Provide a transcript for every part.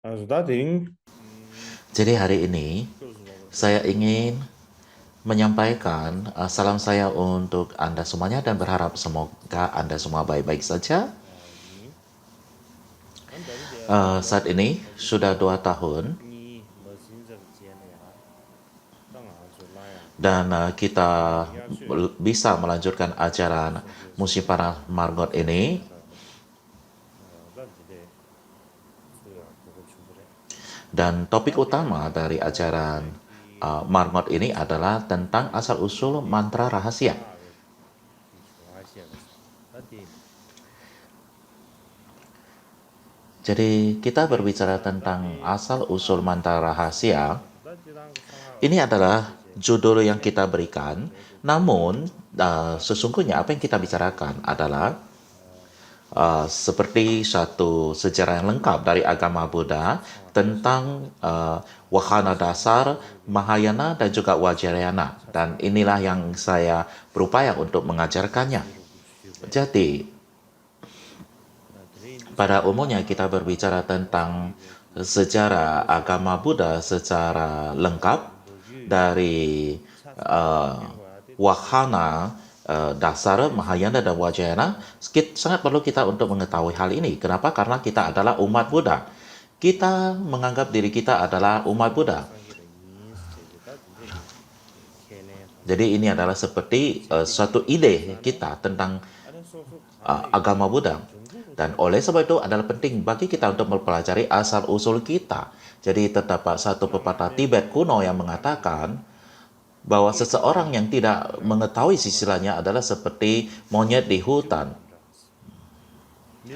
Starting. Jadi hari ini saya ingin menyampaikan salam saya untuk Anda semuanya dan berharap semoga Anda semua baik-baik saja. Saat ini sudah 2 tahun dan kita bisa melanjutkan ajaran musim panas Margot ini. Dan topik utama dari ajaran Margot ini adalah tentang asal-usul mantra rahasia. Jadi kita berbicara tentang asal-usul mantra rahasia. Ini adalah judul yang kita berikan. Namun sesungguhnya apa yang kita bicarakan adalah seperti satu sejarah yang lengkap dari agama Buddha tentang wahana dasar, Mahayana, dan juga Vajrayana. Dan inilah yang saya berupaya untuk mengajarkannya. Jadi, pada umumnya kita berbicara tentang sejarah agama Buddha secara lengkap dari uh, wahana dasar, Mahayana, dan Vajrayana. Sangat perlu kita untuk mengetahui hal ini. Kenapa? Karena kita adalah umat Buddha. Kita menganggap diri kita adalah umat Buddha. Jadi ini adalah seperti suatu ide kita tentang agama Buddha. Dan oleh sebab itu adalah penting bagi kita untuk mempelajari asal-usul kita. Jadi terdapat satu pepatah Tibet kuno yang mengatakan bahwa seseorang yang tidak mengetahui silsilahnya adalah seperti monyet di hutan.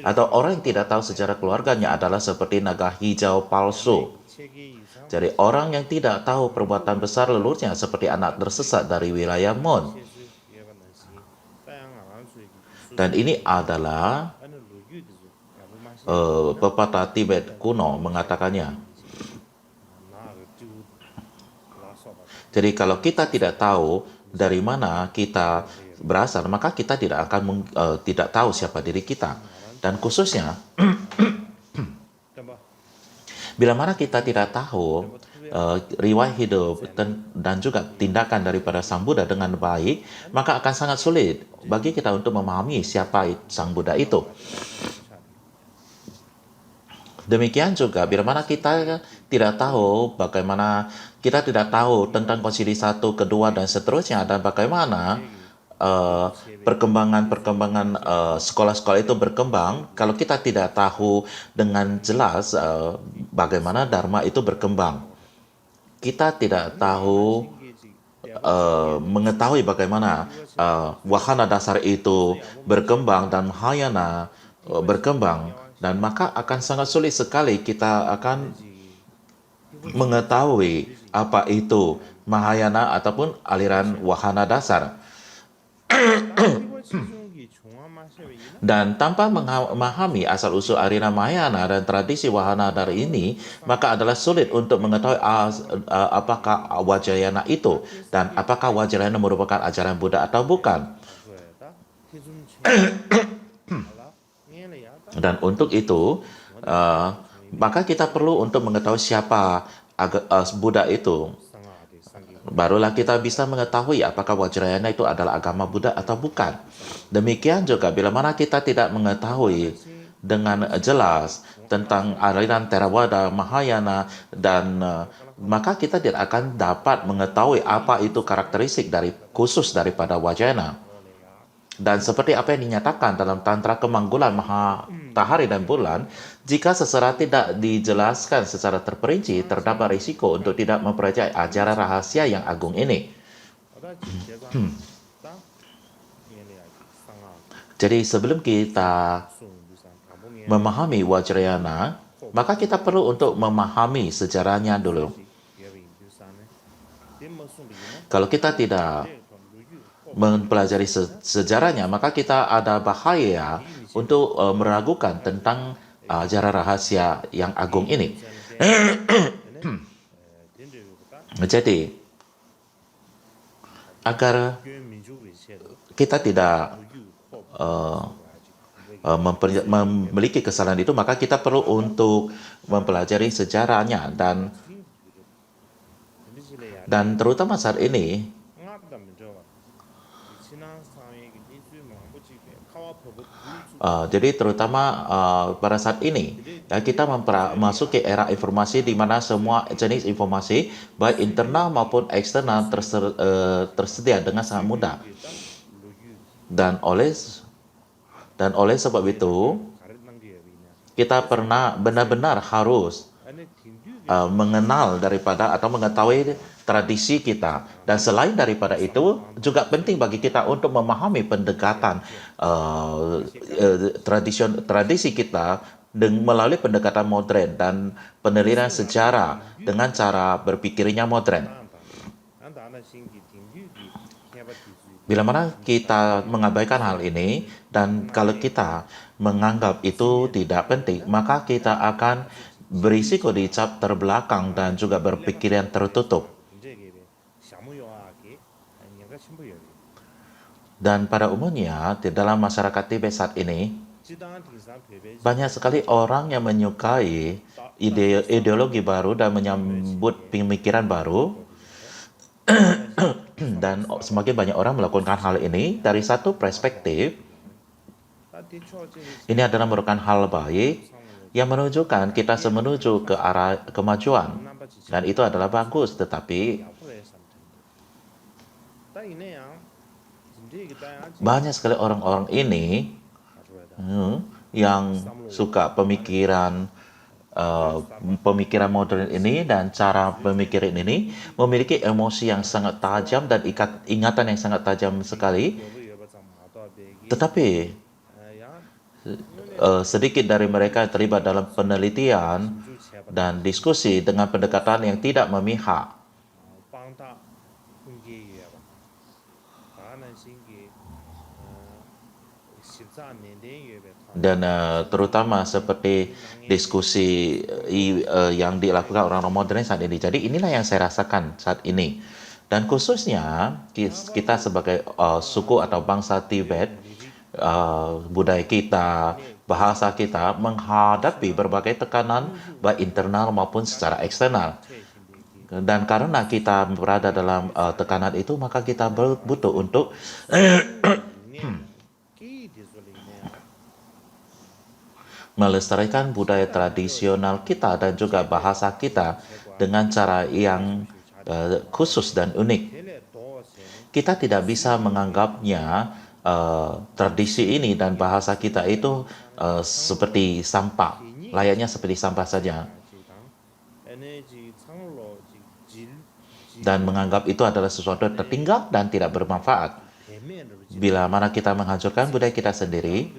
Atau orang yang tidak tahu sejarah keluarganya adalah seperti naga hijau palsu. Jadi orang yang tidak tahu perbuatan besar leluhurnya seperti anak tersesat dari wilayah Mon. Dan ini adalah pepatah Tibet kuno mengatakannya. Jadi kalau kita tidak tahu dari mana kita berasal, maka kita tidak akan tidak tahu siapa diri kita. Dan khususnya bila mana kita tidak tahu riwayat hidup dan juga tindakan daripada Sang Buddha dengan baik, maka akan sangat sulit bagi kita untuk memahami siapa Sang Buddha itu. Demikian juga bila mana kita tidak tahu bagaimana, kita tidak tahu tentang konsili 1, kedua, dan seterusnya, dan bagaimana perkembangan sekolah-sekolah itu berkembang, kalau kita tidak tahu dengan jelas bagaimana Dharma itu berkembang, kita tidak tahu mengetahui bagaimana wahana dasar itu berkembang dan Mahayana berkembang, dan maka akan sangat sulit sekali kita akan mengetahui apa itu Mahayana ataupun aliran wahana dasar. Dan tanpa memahami asal-usul aliran Mahayana dan tradisi wahana dari ini, maka adalah sulit untuk mengetahui apakah Vajrayana itu dan apakah Vajrayana merupakan ajaran Buddha atau bukan. Dan untuk itu, maka kita perlu untuk mengetahui siapa Buddha itu. Barulah kita bisa mengetahui apakah Vajrayana itu adalah agama Buddha atau bukan. Demikian juga bila mana kita tidak mengetahui dengan jelas tentang aliran Theravada, Mahayana, dan maka kita tidak akan dapat mengetahui apa itu karakteristik dari khusus daripada Vajrayana. Dan seperti apa yang dinyatakan dalam Tantra Kemanggulan Matahari dan Bulan, jika seseorang tidak dijelaskan secara terperinci, terdapat risiko untuk tidak mempelajari ajaran rahasia yang agung ini. Jadi sebelum kita memahami Vajrayana, maka kita perlu untuk memahami sejarahnya dulu. Kalau kita tidak mempelajari sejarahnya, maka kita ada bahaya untuk meragukan tentang ajaran rahasia yang agung ini. Jadi, agar kita tidak memiliki kesalahan itu, maka kita perlu untuk mempelajari sejarahnya dan terutama saat ini. Jadi terutama pada saat ini ya, kita memasuki era informasi di mana semua jenis informasi baik internal maupun eksternal tersedia dengan sangat mudah, dan oleh sebab itu kita benar-benar harus mengenal daripada atau mengetahui tradisi kita, dan selain daripada itu juga penting bagi kita untuk memahami pendekatan tradisi kita melalui pendekatan modern dan penelitian sejarah dengan cara berpikirnya modern. Bila mana kita mengabaikan hal ini dan kalau kita menganggap itu tidak penting, maka kita akan berisiko dicap terbelakang dan juga berpikiran tertutup. Dan pada umumnya di dalam masyarakat Tibet saat ini banyak sekali orang yang menyukai ideologi baru dan menyambut pemikiran baru, dan semakin banyak orang melakukan hal ini dari satu perspektif. Ini adalah merupakan hal baik yang menunjukkan kita menuju ke arah kemajuan, dan itu adalah bagus. Tetapi banyak sekali orang-orang ini yang suka pemikiran modern ini dan cara pemikiran ini memiliki emosi yang sangat tajam dan ingatan yang sangat tajam sekali. Tetapi sedikit dari mereka terlibat dalam penelitian dan diskusi dengan pendekatan yang tidak memihak. Dan terutama seperti diskusi yang dilakukan orang-orang modern saat ini. Jadi inilah yang saya rasakan saat ini. Dan khususnya kita sebagai suku atau bangsa Tibet, budaya kita, bahasa kita menghadapi berbagai tekanan baik internal maupun secara eksternal. Dan karena kita berada dalam tekanan itu, maka kita butuh untuk melestarikan budaya tradisional kita dan juga bahasa kita dengan cara yang khusus dan unik. Kita tidak bisa menganggapnya tradisi ini dan bahasa kita itu seperti sampah, layaknya seperti sampah saja, dan menganggap itu adalah sesuatu yang tertinggal dan tidak bermanfaat. Bila mana kita menghancurkan budaya kita sendiri,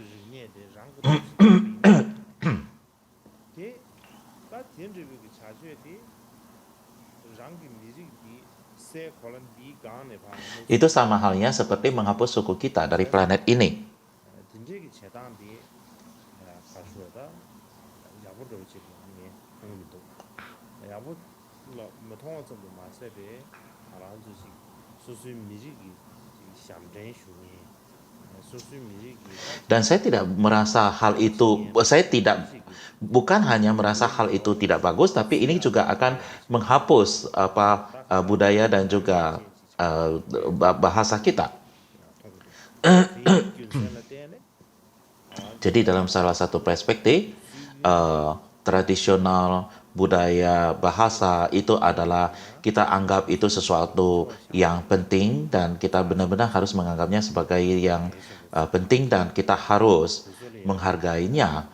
itu sama halnya seperti menghapus suku kita dari planet ini. Dan saya tidak merasa hal itu, bukan hanya merasa hal itu tidak bagus, tapi ini juga akan menghapus budaya dan juga bahasa kita. Jadi dalam salah satu perspektif, tradisional, budaya, bahasa itu adalah kita anggap itu sesuatu yang penting, dan kita benar-benar harus menganggapnya sebagai yang penting, dan kita harus menghargainya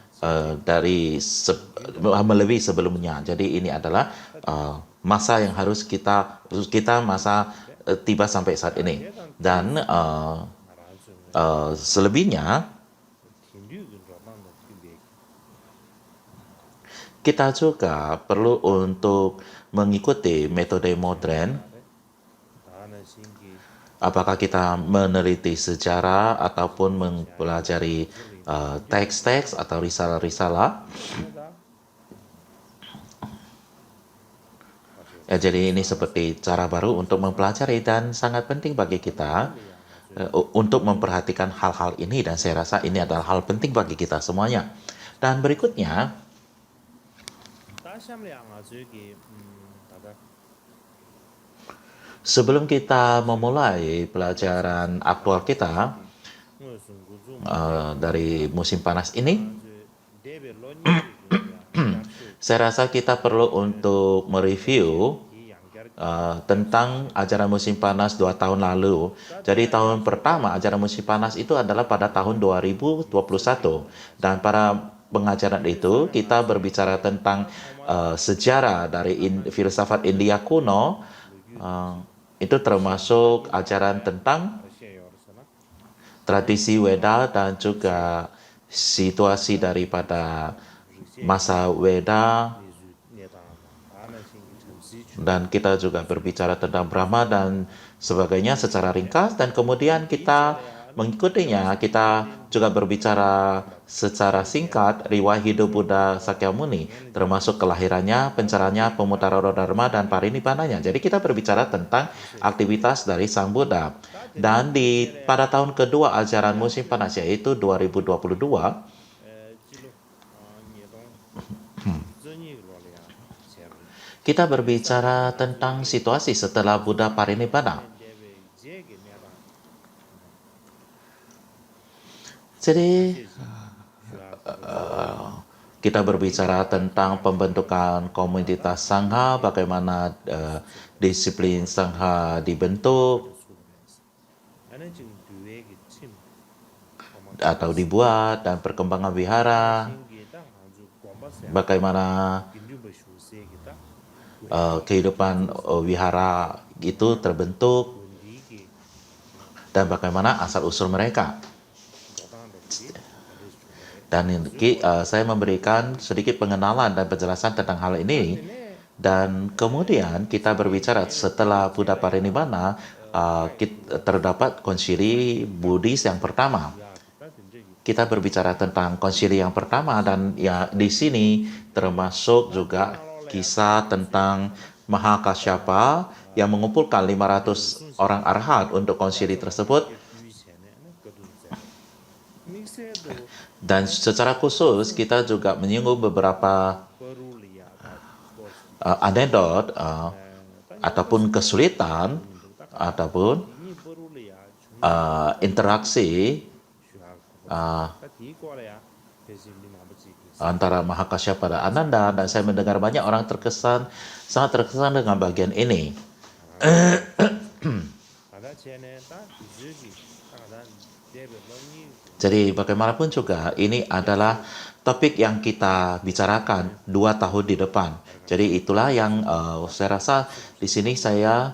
melebihi sebelumnya. Jadi ini adalah masa yang harus kita masa tiba sampai saat ini, dan selebihnya kita juga perlu untuk mengikuti metode modern. Apakah kita meneliti sejarah ataupun mempelajari teks-teks atau risalah-risalah. Ya, jadi ini seperti cara baru untuk mempelajari dan sangat penting bagi kita untuk memperhatikan hal-hal ini, dan saya rasa ini adalah hal penting bagi kita semuanya. Dan berikutnya, sebelum kita memulai pelajaran aktual kita dari musim panas ini, saya rasa kita perlu untuk mereview tentang ajaran musim panas 2 tahun lalu. Jadi tahun pertama ajaran musim panas itu adalah pada tahun 2021. Dan pada pengajaran itu kita berbicara tentang sejarah dari filsafat India kuno. Itu termasuk ajaran tentang tradisi Weda dan juga situasi daripada masa Weda, dan kita juga berbicara tentang Brahma dan sebagainya secara ringkas, dan kemudian kita mengikutinya kita juga berbicara secara singkat riwayat hidup Buddha Sakyamuni, termasuk kelahirannya, pencerahannya, pemutaran Dharma, dan parinibbananya. Jadi kita berbicara tentang aktivitas dari Sang Buddha. Dan pada tahun kedua ajaran musim panas, yaitu 2022, kita berbicara tentang situasi setelah Buddha parinibbana. Jadi kita berbicara tentang pembentukan komunitas Sangha, bagaimana disiplin Sangha dibentuk atau dibuat, dan perkembangan wihara, bagaimana kehidupan wihara itu terbentuk, dan bagaimana asal-usul mereka. Dan saya memberikan sedikit pengenalan dan penjelasan tentang hal ini. Dan kemudian kita berbicara setelah Buddha parinibbana, terdapat konsili Buddhis yang pertama. Kita berbicara tentang konsili yang pertama, dan ya di sini termasuk juga kisah tentang Mahakasyapa yang mengumpulkan 500 orang arhat untuk konsili tersebut. Dan secara khusus kita juga menyinggung beberapa anekdot ataupun kesulitan ataupun interaksi antara Mahakasyapa dan Ananda, dan saya mendengar banyak orang sangat terkesan dengan bagian ini. Jadi bagaimanapun juga ini adalah topik yang kita bicarakan 2 tahun di depan. Jadi itulah yang saya rasa di sini saya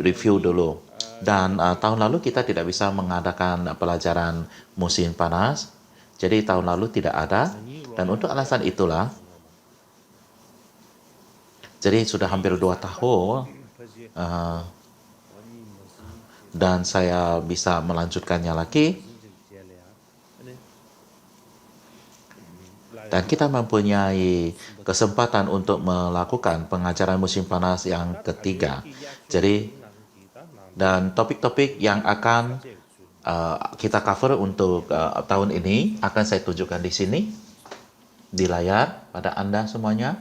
review dulu. Dan tahun lalu kita tidak bisa mengadakan pelajaran musim panas. Jadi tahun lalu tidak ada. Dan untuk alasan itulah, jadi sudah hampir 2 tahun dan saya bisa melanjutkannya lagi. Dan kita mempunyai kesempatan untuk melakukan pengajaran musim panas yang ketiga. Jadi, dan topik-topik yang akan kita cover untuk tahun ini akan saya tunjukkan di sini, di layar pada Anda semuanya.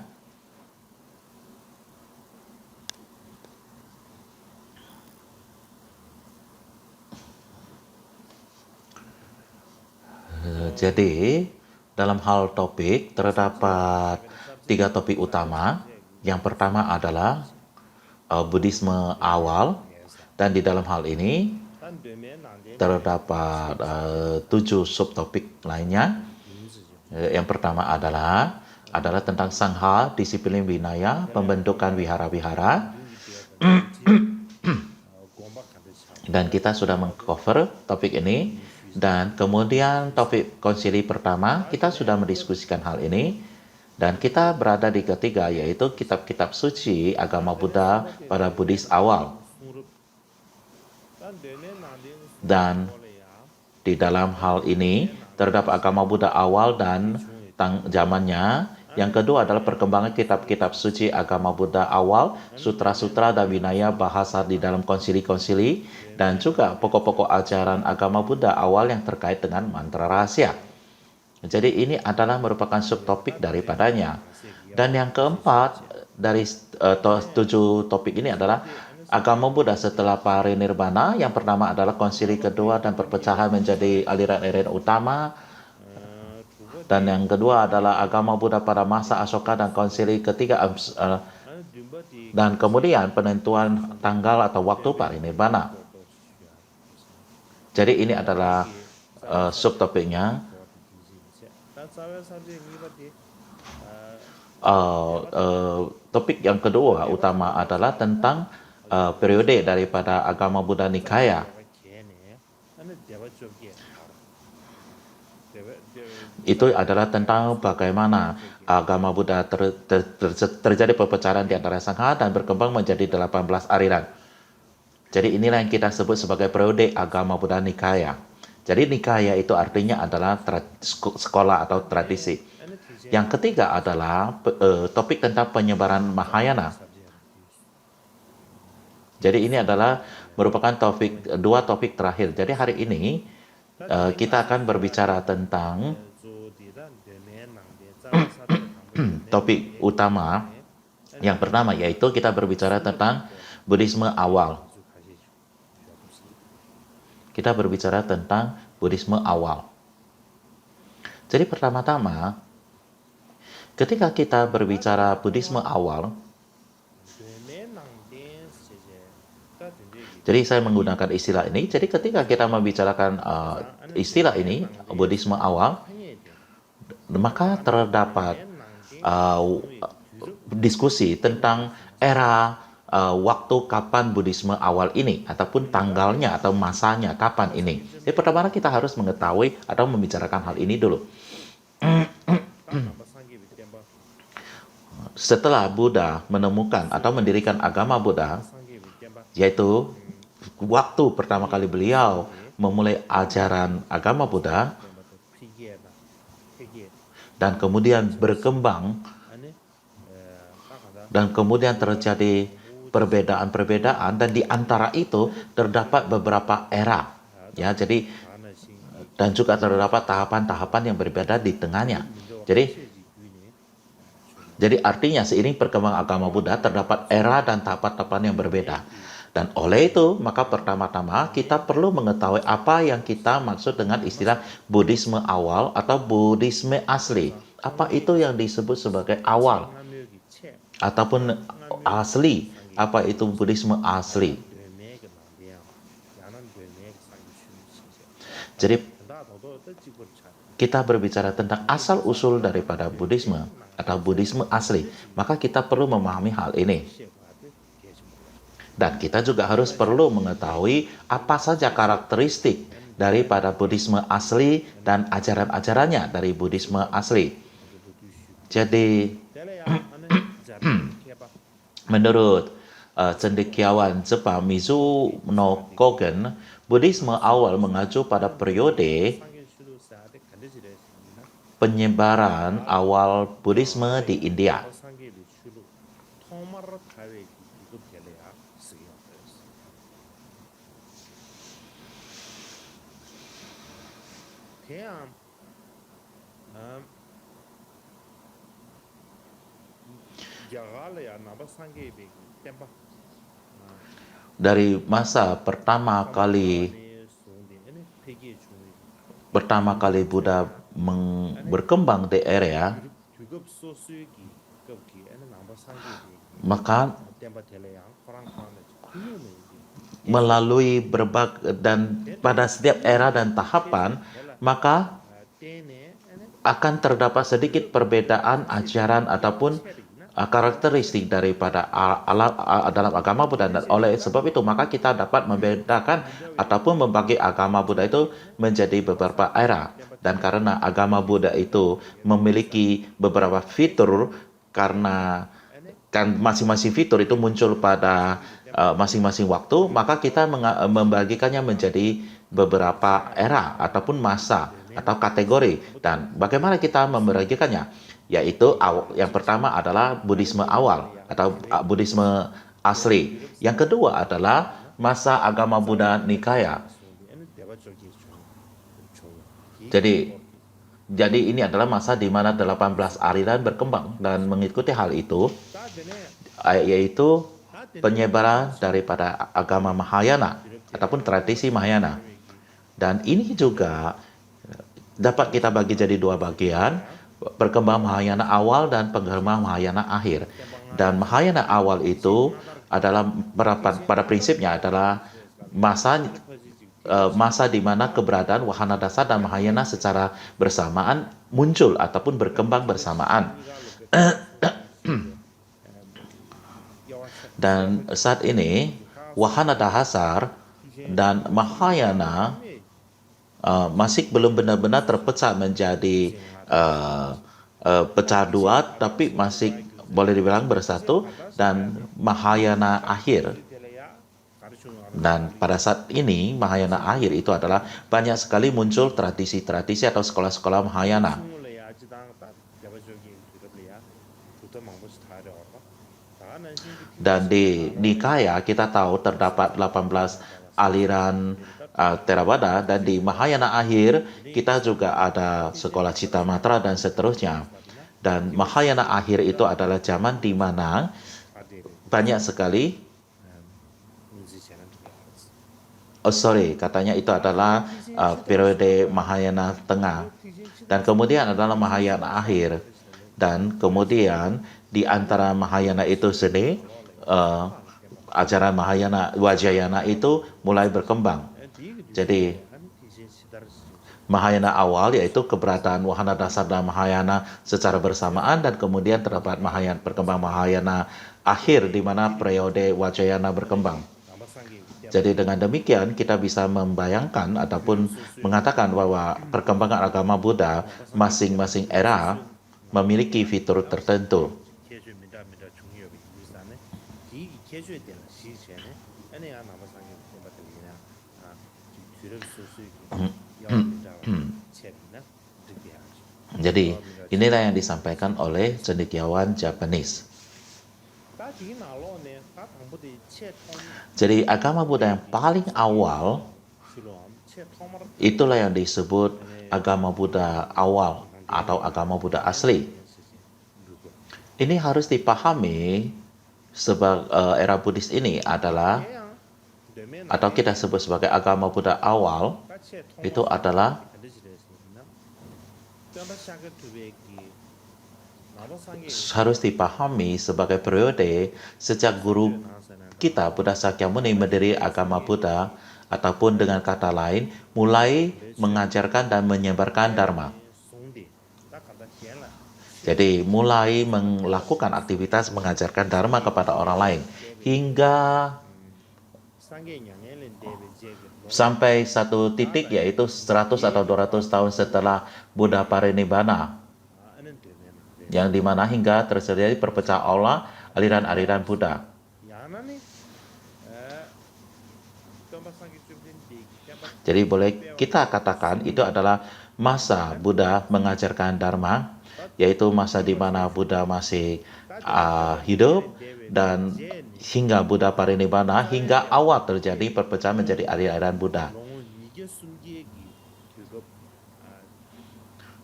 Jadi, dalam hal topik, terdapat 3 topik utama. Yang pertama adalah Buddhisme awal, dan di dalam hal ini terdapat 7 subtopik lainnya. Yang pertama adalah tentang Sangha, disiplin Vinaya, pembentukan wihara-wihara. Dan kita sudah mengcover topik ini. Dan kemudian topik konsili pertama, kita sudah mendiskusikan hal ini. Dan kita berada di ketiga, yaitu kitab-kitab suci agama Buddha pada Buddhis awal. Dan di dalam hal ini, terdapat agama Buddha awal dan zamannya, Yang kedua adalah perkembangan kitab-kitab suci agama Buddha awal, sutra-sutra dan Vinaya bahasa di dalam konsili-konsili, dan juga pokok-pokok ajaran agama Buddha awal yang terkait dengan mantra rahasia. Jadi ini adalah merupakan subtopik daripadanya. Dan yang keempat dari 7 topik ini adalah agama Buddha setelah parinirvana. Yang pertama adalah konsili kedua dan perpecahan menjadi aliran-aliran utama. Dan yang kedua adalah agama Buddha pada masa Asoka dan konsili ketiga. Dan kemudian penentuan tanggal atau waktu parinirvana. Jadi ini adalah subtopiknya. Topik yang kedua utama adalah tentang periode daripada agama Buddha Nikaya. Itu adalah tentang bagaimana agama Buddha terjadi perpecahan di antara Sangha dan berkembang menjadi 18 aliran. Jadi inilah yang kita sebut sebagai periode agama Buddha Nikaya. Jadi Nikaya itu artinya adalah sekolah atau tradisi. Yang ketiga adalah topik tentang penyebaran Mahayana. Jadi ini adalah merupakan dua topik terakhir. Jadi hari ini kita akan berbicara tentang topik utama yang pertama, yaitu kita berbicara tentang Buddhisme awal. Kita berbicara tentang Buddhisme awal. Jadi pertama-tama, ketika kita berbicara Buddhisme awal, jadi saya menggunakan istilah ini. Jadi ketika kita membicarakan istilah ini, Buddhisme awal, maka terdapat diskusi tentang era waktu kapan Buddhisme awal ini, ataupun tanggalnya atau masanya kapan ini. Jadi pertama kita harus mengetahui atau membicarakan hal ini dulu. Setelah Buddha menemukan atau mendirikan agama Buddha, yaitu waktu pertama kali beliau memulai ajaran agama Buddha, dan kemudian berkembang, dan kemudian terjadi perbedaan-perbedaan, dan di antara itu terdapat beberapa era, ya. Jadi dan juga terdapat tahapan-tahapan yang berbeda di tengahnya. Jadi artinya seiring perkembangan agama Buddha terdapat era dan tahapan-tahapan yang berbeda. Dan oleh itu, maka pertama-tama kita perlu mengetahui apa yang kita maksud dengan istilah Buddhisme awal atau Buddhisme asli. Apa itu yang disebut sebagai awal ataupun asli? Apa itu Buddhisme asli? Jadi kita berbicara tentang asal-usul daripada Buddhisme atau Buddhisme asli, maka kita perlu memahami hal ini. Dan kita juga harus perlu mengetahui apa saja karakteristik daripada Buddhisme asli dan ajaran-ajarannya dari Buddhisme asli. Jadi, menurut cendekiawan Jepang Mizuno Kogen, Buddhisme awal mengacu pada periode penyebaran awal Buddhisme di India. Dari masa pertama kali Buddha berkembang di area, maka melalui dan pada setiap era dan tahapan, maka akan terdapat sedikit perbedaan ajaran ataupun karakteristik daripada dalam agama Buddha. Dan oleh sebab itu maka kita dapat membedakan ataupun membagi agama Buddha itu menjadi beberapa era. Dan karena agama Buddha itu memiliki beberapa fitur, karena kan masing-masing fitur itu muncul pada masing-masing waktu, maka kita membagikannya menjadi beberapa era ataupun masa atau kategori. Dan bagaimana kita membagikannya? yaitu yang pertama adalah Buddhisme awal atau Buddhisme asli. Yang kedua adalah masa agama Buddha Nikaya. Jadi ini adalah masa di mana 18 aliran berkembang dan mengikuti hal itu, yaitu penyebaran daripada agama Mahayana ataupun tradisi Mahayana. Dan ini juga dapat kita bagi jadi dua bagian, perkembangan Mahayana awal dan perkembangan Mahayana akhir. Dan Mahayana awal itu adalah pada prinsipnya adalah masa di mana keberadaan Wahana Dasar dan Mahayana secara bersamaan muncul ataupun berkembang bersamaan. Dan saat ini Wahana Dasar dan Mahayana masih belum benar-benar terpecah menjadi pecah dua, tapi masih boleh dibilang bersatu, dan Mahayana akhir. Dan pada saat ini Mahayana akhir itu adalah banyak sekali muncul tradisi-tradisi atau sekolah-sekolah Mahayana. Dan di Nikaya kita tahu terdapat 18 aliran Theravada, dan di Mahayana akhir kita juga ada sekolah Citamatra dan seterusnya. Dan Mahayana akhir itu adalah zaman di mana banyak sekali katanya itu adalah periode Mahayana tengah, dan kemudian adalah Mahayana akhir, dan kemudian di antara Mahayana itu sendiri ajaran Mahayana Vajrayana itu mulai berkembang. Jadi Mahayana awal yaitu keberadaan Wahana Dasar dan Mahayana secara bersamaan, dan kemudian terdapat perkembangan Mahayana akhir di mana periode Vajrayana berkembang. Jadi dengan demikian kita bisa membayangkan ataupun mengatakan bahwa perkembangan agama Buddha masing-masing era memiliki fitur tertentu. Jadi inilah yang disampaikan oleh cendekiawan Japanese. Jadi agama Buddha yang paling awal itulah yang disebut agama Buddha awal atau agama Buddha asli. Ini harus dipahami sebab era Buddhis ini adalah, atau kita sebut sebagai agama Buddha awal, itu adalah harus dipahami sebagai periode sejak guru kita Buddha Sakyamuni mendiri agama Buddha, ataupun dengan kata lain mulai mengajarkan dan menyebarkan Dharma. Jadi mulai melakukan aktivitas mengajarkan Dharma kepada orang lain hingga sampai satu titik, yaitu 100 atau 200 tahun setelah Buddha Parinibbana, yang dimana hingga terjadi perpecahan aula aliran-aliran Buddha. Jadi boleh kita katakan itu adalah masa Buddha mengajarkan Dharma, yaitu masa di mana Buddha masih hidup, dan hingga Buddha Parinibbana, hingga awal terjadi perpecahan menjadi aliran Buddha.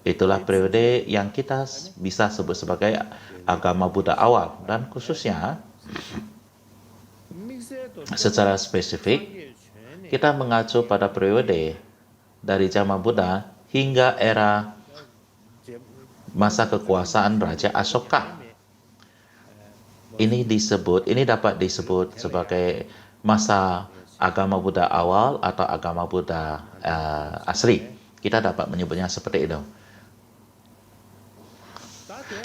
Itulah periode yang kita bisa sebut sebagai agama Buddha awal, dan khususnya secara spesifik kita mengacu pada periode dari zaman Buddha hingga era masa kekuasaan Raja Asoka. Ini dapat disebut sebagai masa agama Buddha awal atau agama Buddha asli. Kita dapat menyebutnya seperti itu.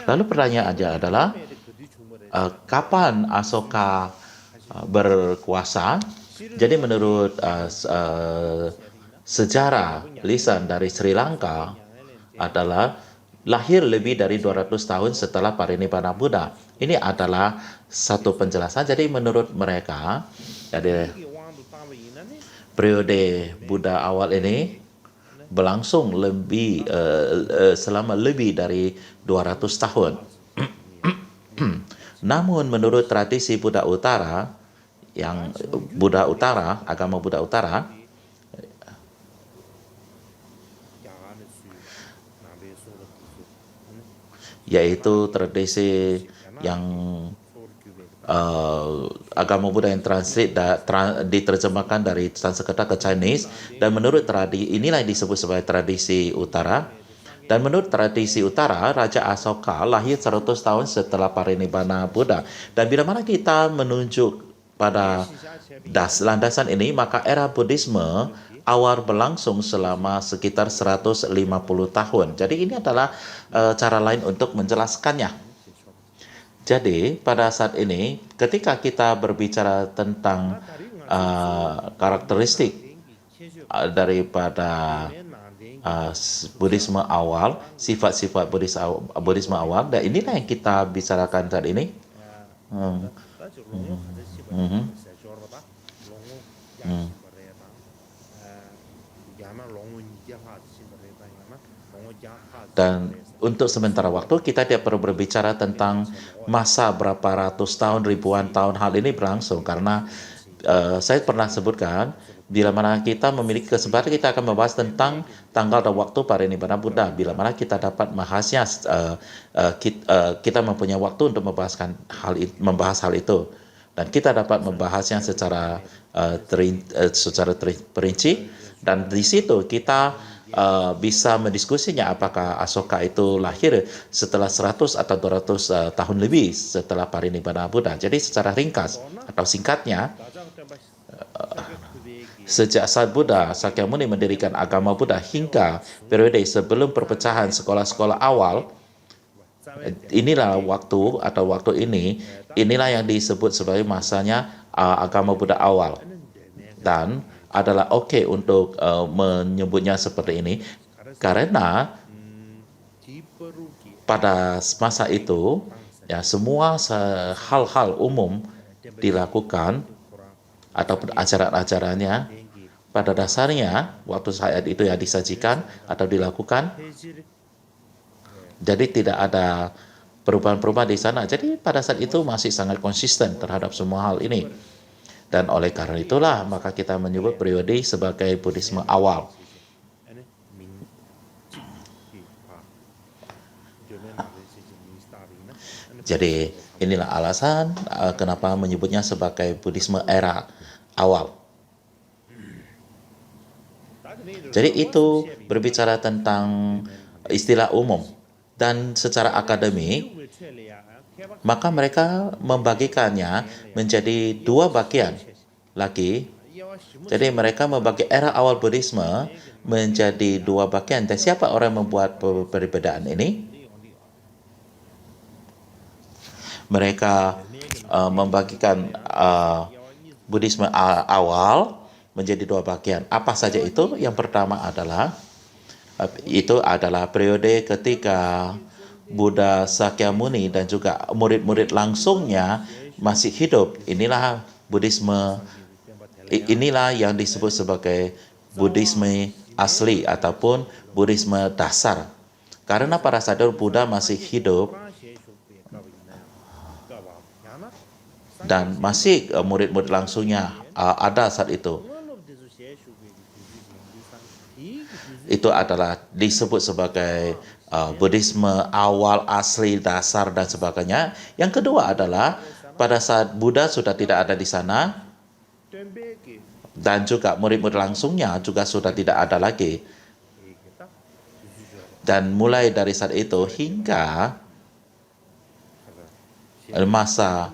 Lalu pertanyaannya adalah kapan Asoka berkuasa? Jadi menurut sejarah lisan dari Sri Lanka adalah lahir lebih dari 200 tahun setelah Parinibbana Buddha. Ini adalah satu penjelasan. Jadi menurut mereka, jadi periode Buddha awal ini berlangsung selama lebih dari 200 tahun. Namun menurut tradisi Buddha Utara, agama Buddha Utara, yaitu tradisi yang agama Buddha yang diterjemahkan dari Sanskerta ke Chinese, dan menurut inilah yang disebut sebagai tradisi Utara. Dan menurut tradisi Utara, Raja Asoka lahir 100 tahun setelah parinibbana Buddha. Dan bila mana kita menunjuk pada landasan ini, maka era Buddhisme awal berlangsung selama sekitar 150 tahun. Jadi ini adalah cara lain untuk menjelaskannya. Jadi pada saat ini, ketika kita berbicara tentang karakteristik daripada Buddhisme awal, sifat-sifat Buddhisme awal, dan inilah yang kita bicarakan saat ini. Dan untuk sementara waktu kita tidak perlu berbicara tentang masa berapa ratus tahun, ribuan tahun hal ini berlangsung, karena saya pernah sebutkan, bila mana kita memiliki kesempatan, kita akan membahas tentang tanggal dan waktu parinibbana Buddha. Bila mana kita dapat membahasnya, kita mempunyai waktu untuk membahas hal itu, dan kita dapat membahasnya secara perinci, dan di situ kita bisa mendiskusinya apakah Asoka itu lahir setelah 100 atau 200 tahun lebih setelah parinibbana Buddha. Jadi secara ringkas atau singkatnya, sejak saat Buddha Sakyamuni mendirikan agama Buddha hingga periode sebelum perpecahan sekolah-sekolah awal, inilah inilah yang disebut sebagai masanya agama Buddha awal. Dan adalah oke untuk menyebutnya seperti ini, karena pada masa itu ya semua hal-hal umum dilakukan ataupun ajaran-ajarannya pada dasarnya waktu saat itu ya disajikan atau dilakukan. Jadi tidak ada perubahan-perubahan di sana. Jadi pada saat itu masih sangat konsisten terhadap semua hal ini. Dan oleh karena itulah maka kita menyebut periode sebagai Buddhisme awal. Jadi inilah alasan kenapa menyebutnya sebagai Buddhisme era awal. Jadi itu berbicara tentang istilah umum, dan secara akademik maka mereka membagikannya menjadi dua bagian lagi. Jadi mereka membagi era awal Buddhisme menjadi dua bagian. Dan siapa orang yang membuat perbedaan ini? Mereka membagikan Buddhisme awal menjadi dua bagian. Apa saja itu? Yang pertama adalah periode ketika Buddha Sakyamuni dan juga murid-murid langsungnya masih hidup. Inilah Buddhisme, inilah yang disebut sebagai Buddhisme asli ataupun Buddhisme dasar. Karena pada saat itu Buddha masih hidup dan masih murid-murid langsungnya ada saat itu. Itu adalah disebut sebagai Buddhisme awal, asli, dasar, dan sebagainya. Yang kedua adalah pada saat Buddha sudah tidak ada di sana dan juga murid-murid langsungnya juga sudah tidak ada lagi. Dan mulai dari saat itu hingga masa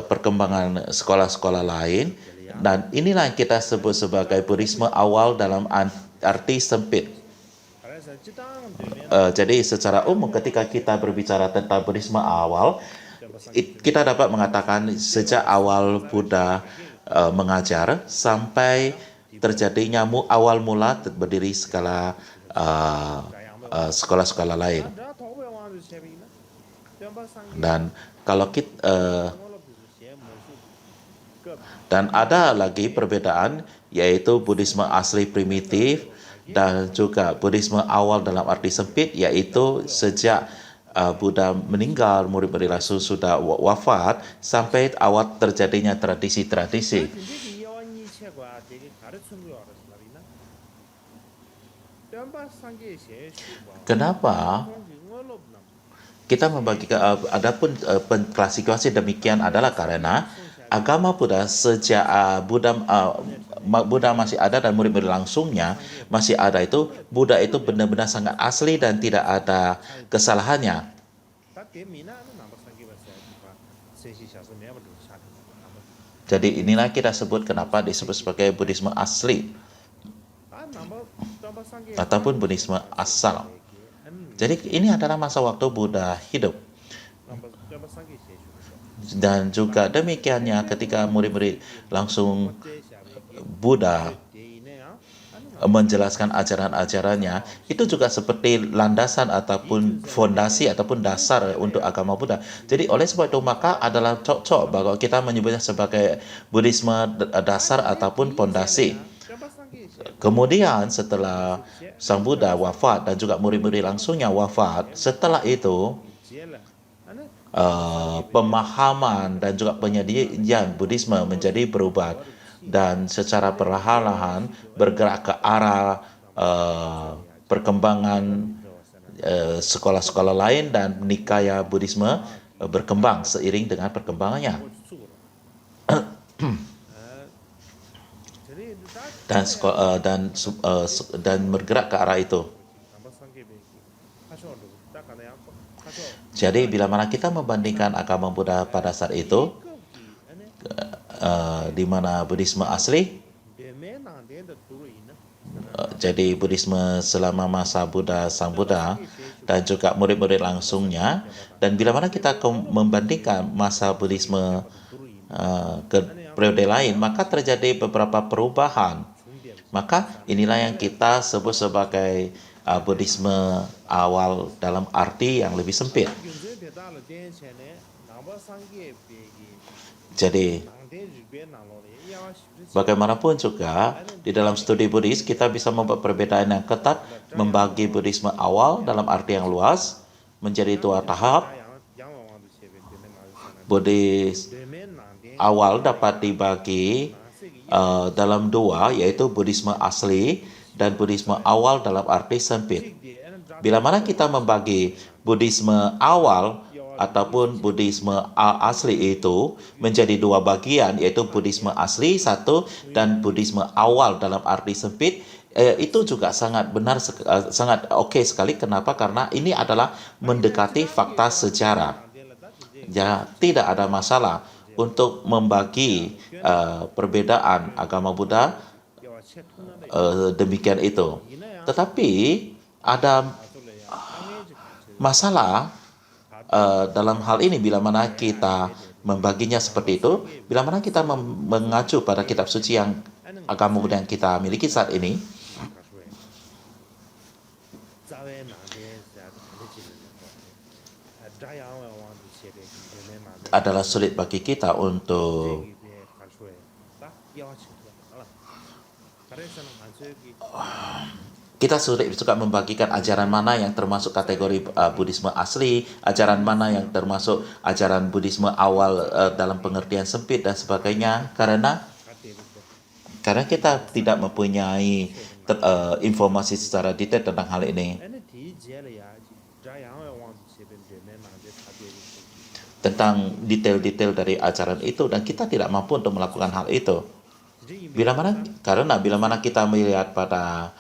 perkembangan sekolah-sekolah lain, dan inilah yang kita sebut sebagai Buddhisme awal dalam arti sempit. Jadi secara umum ketika kita berbicara tentang Buddhisme awal, kita dapat mengatakan sejak awal Buddha mengajar sampai terjadinya awal mula berdiri segala sekolah-sekolah lain. Dan kalau kita dan ada lagi perbedaan, yaitu Buddhisme asli primitif dan juga Buddhisme awal dalam arti sempit, yaitu sejak Buddha meninggal, murid-murid langsung sudah wafat, sampai awal terjadinya tradisi-tradisi. Kenapa kita membagi adapun klasifikasi demikian adalah karena agama Buddha sejak Buddha masih ada dan murid-murid langsungnya masih ada itu, Buddha itu benar-benar sangat asli dan tidak ada kesalahannya. Jadi inilah kita sebut kenapa disebut sebagai Buddhisme asli ataupun Buddhisme asal. Jadi ini adalah masa waktu Buddha hidup. Dan juga demikiannya ketika murid-murid langsung Buddha menjelaskan ajaran-ajarannya, itu juga seperti landasan ataupun fondasi ataupun dasar untuk agama Buddha. Jadi oleh sebab itu maka adalah cocok bahwa kita menyebutnya sebagai Buddhisme dasar ataupun fondasi. Kemudian setelah Sang Buddha wafat dan juga murid-murid langsungnya wafat, setelah itu pemahaman dan juga penyediaan Buddhisme menjadi berubah dan secara perlahan-lahan bergerak ke arah perkembangan sekolah-sekolah lain dan nikaya Buddhisme berkembang seiring dengan perkembangannya. Dan bergerak ke arah itu. Jadi bila mana kita membandingkan agama Buddha pada saat itu, di mana Buddhisme asli, jadi Buddhisme selama masa Buddha, Sang Buddha, dan juga murid-murid langsungnya, dan bila mana kita membandingkan masa Buddhisme ke periode lain, maka terjadi beberapa perubahan. Maka inilah yang kita sebut sebagai Buddhisme awal dalam arti yang lebih sempit. Jadi bagaimanapun juga di dalam studi Buddhis kita bisa membuat perbedaan yang ketat, membagi Buddhisme awal dalam arti yang luas menjadi dua tahap. Buddhis awal dapat dibagi dalam dua, yaitu Buddhisme asli dan Buddhisme awal dalam arti sempit. Bila mana kita membagi Buddhisme awal ataupun Buddhisme asli itu menjadi dua bagian, yaitu Buddhisme asli satu dan Buddhisme awal dalam arti sempit, itu juga sangat benar, sangat oke sekali. Kenapa? Karena ini adalah mendekati fakta sejarah. Ya, tidak ada masalah untuk membagi perbedaan agama Buddha demikian itu. Tetapi ada masalah dalam hal ini bila mana kita membaginya seperti itu, bila mana kita mengacu pada kitab suci yang agama Buddha yang kita miliki saat ini, adalah sulit bagi kita untuk kita sulit juga membagikan ajaran mana yang termasuk kategori Buddhisme asli, ajaran mana yang termasuk ajaran Buddhisme awal dalam pengertian sempit dan sebagainya, karena kita tidak mempunyai informasi secara detail tentang hal ini, tentang detail-detail dari ajaran itu, dan kita tidak mampu untuk melakukan hal itu. Bila mana kita melihat pada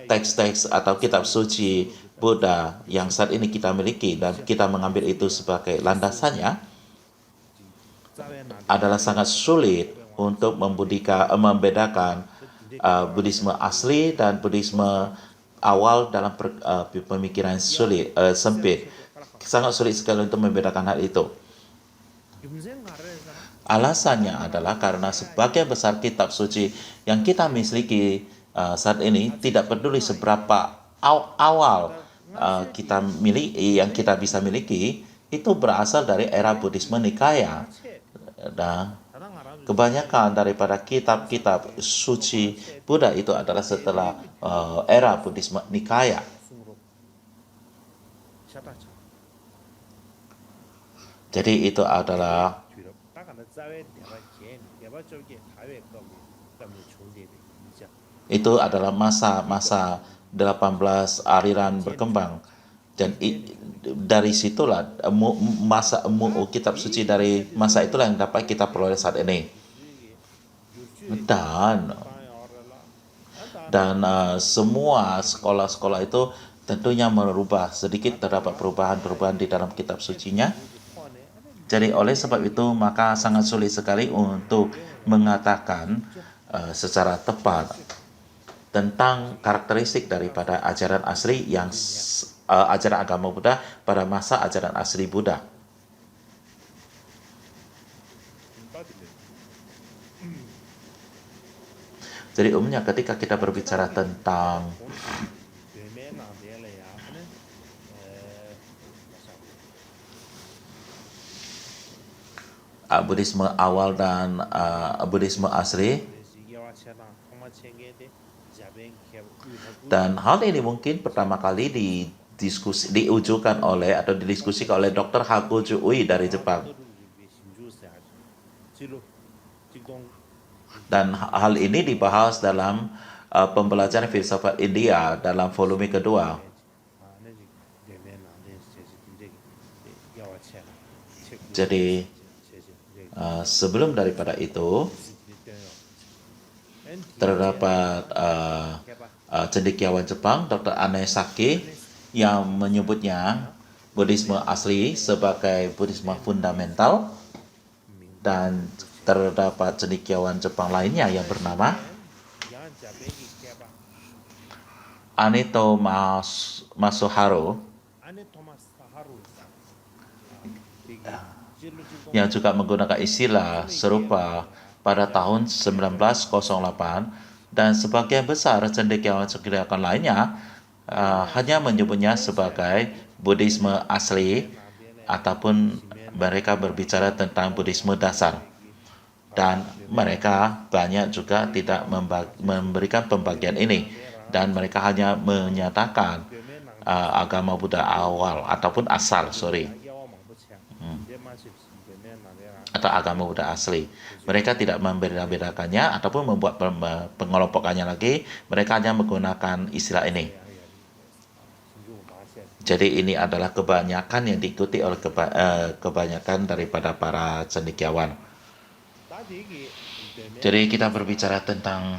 teks-teks atau kitab suci Buddha yang saat ini kita miliki dan kita mengambil itu sebagai landasannya, adalah sangat sulit untuk membedakan Buddhisme asli dan Buddhisme awal dalam pemikiran sempit. Sangat sulit sekali untuk membedakan hal itu. Alasannya adalah karena sebagian besar kitab suci yang kita miliki saat ini, tidak peduli seberapa awal yang kita bisa miliki, itu berasal dari era Buddhisme Nikaya. kebanyakan daripada kitab-kitab suci Buddha itu adalah setelah era Buddhisme Nikaya. Jadi itu adalah masa-masa 18 aliran berkembang, dan dari situlah kitab suci dari masa itulah yang dapat kita peroleh saat ini. Dan semua sekolah-sekolah itu tentunya merubah, sedikit terdapat perubahan-perubahan di dalam kitab sucinya. Jadi oleh sebab itu maka sangat sulit sekali untuk mengatakan secara tepat tentang karakteristik daripada ajaran asli yang ajaran agama Buddha pada masa ajaran asli Buddha. Jadi umumnya ketika kita berbicara tentang Buddhisme awal dan Buddhisme asli, dan hal ini mungkin pertama kali diujukan oleh atau didiskusikan oleh Dr. Hakuju Ui dari Jepang. Dan hal ini dibahas dalam pembelajaran filsafat India dalam volume kedua. Jadi sebelum daripada itu terdapat cendekiawan Jepang Dr. Anesaki yang menyebutnya Buddhisme asli sebagai Buddhisme fundamental, dan terdapat cendekiawan Jepang lainnya yang bernama Aneto Masuharu yang juga menggunakan istilah serupa pada tahun 1908, dan sebagian besar cendekiawan-cendekiawan lainnya hanya menyebutnya sebagai Buddhisme asli, ataupun mereka berbicara tentang Buddhisme dasar. Dan mereka banyak juga tidak memberikan pembagian ini, dan mereka hanya menyatakan agama Buddha awal ataupun asal, atau agama Buddha asli. Mereka tidak membeda-bedakannya ataupun membuat pengelompokannya lagi. Mereka hanya menggunakan istilah ini. Jadi ini adalah kebanyakan yang diikuti oleh kebanyakan daripada para cendekiawan. Jadi kita berbicara tentang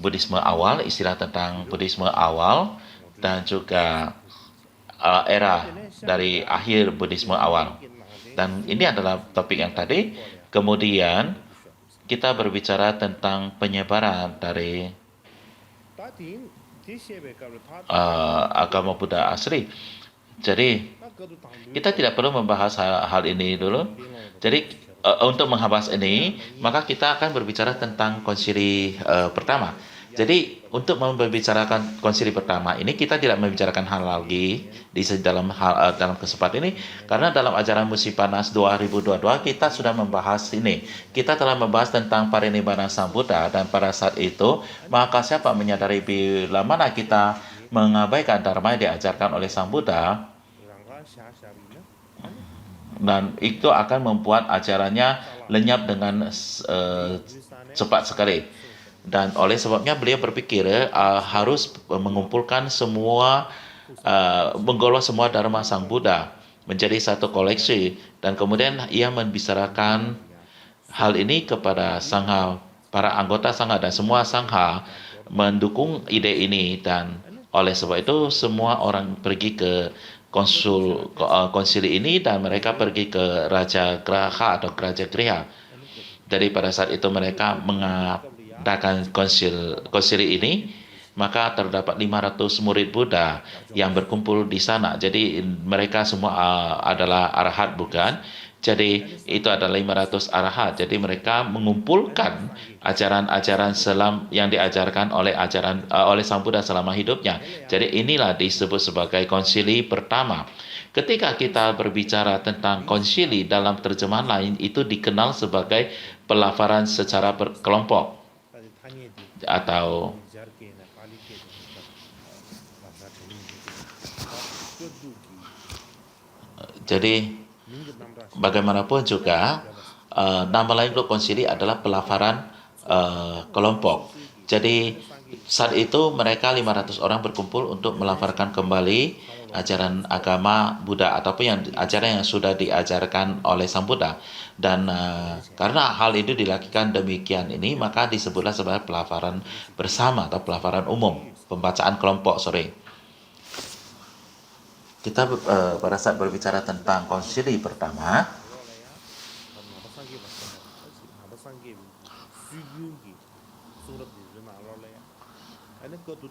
Buddhisme awal, istilah tentang Buddhisme awal, dan juga era dari akhir Buddhisme awal. Dan ini adalah topik yang tadi. Kemudian kita berbicara tentang penyebaran dari agama Buddha asli. Jadi kita tidak perlu membahas hal ini dulu. Jadi untuk membahas ini, maka kita akan berbicara tentang konsili pertama. Jadi untuk membicarakan konsili pertama ini, kita tidak membicarakan hal lagi dalam kesempatan ini, karena dalam ajaran Musim Panas 2022 kita sudah membahas ini. Kita telah membahas tentang parinibbana Sang Buddha, dan pada saat itu maka siapa menyadari bila mana kita mengabaikan dharma yang diajarkan oleh Sang Buddha, dan itu akan membuat ajarannya lenyap dengan cepat sekali. Dan oleh sebabnya beliau berpikir harus mengumpulkan semua, menggolong semua dharma Sang Buddha menjadi satu koleksi, dan kemudian ia membicarakan hal ini kepada sangha, para anggota sangha, dan semua sangha mendukung ide ini. Dan oleh sebab itu semua orang pergi ke konsili ini, dan mereka pergi ke Raja Graha atau Raja Griha. Jadi pada saat itu mereka mengadakan konsili ini, maka terdapat 500 murid Buddha yang berkumpul di sana. Jadi mereka semua adalah arahat, bukan? Jadi itu adalah 500 arahat. Jadi mereka mengumpulkan ajaran-ajaran selam yang diajarkan oleh Sang Buddha selama hidupnya. Jadi inilah disebut sebagai konsili pertama. Ketika kita berbicara tentang konsili dalam terjemahan lain, itu dikenal sebagai pelafaran secara berkelompok atau jadi bagaimanapun juga nama lain untuk konsili adalah pelafaran kelompok. Jadi saat itu mereka 500 orang berkumpul untuk melafarkan kembali ajaran agama Buddha ataupun ajaran yang sudah diajarkan oleh Sang Buddha. Dan karena hal itu dilakukan demikian ini, maka disebutlah sebagai pelafaran bersama atau pelafaran umum, pembacaan kelompok, Kita pada saat berbicara tentang konsili pertama,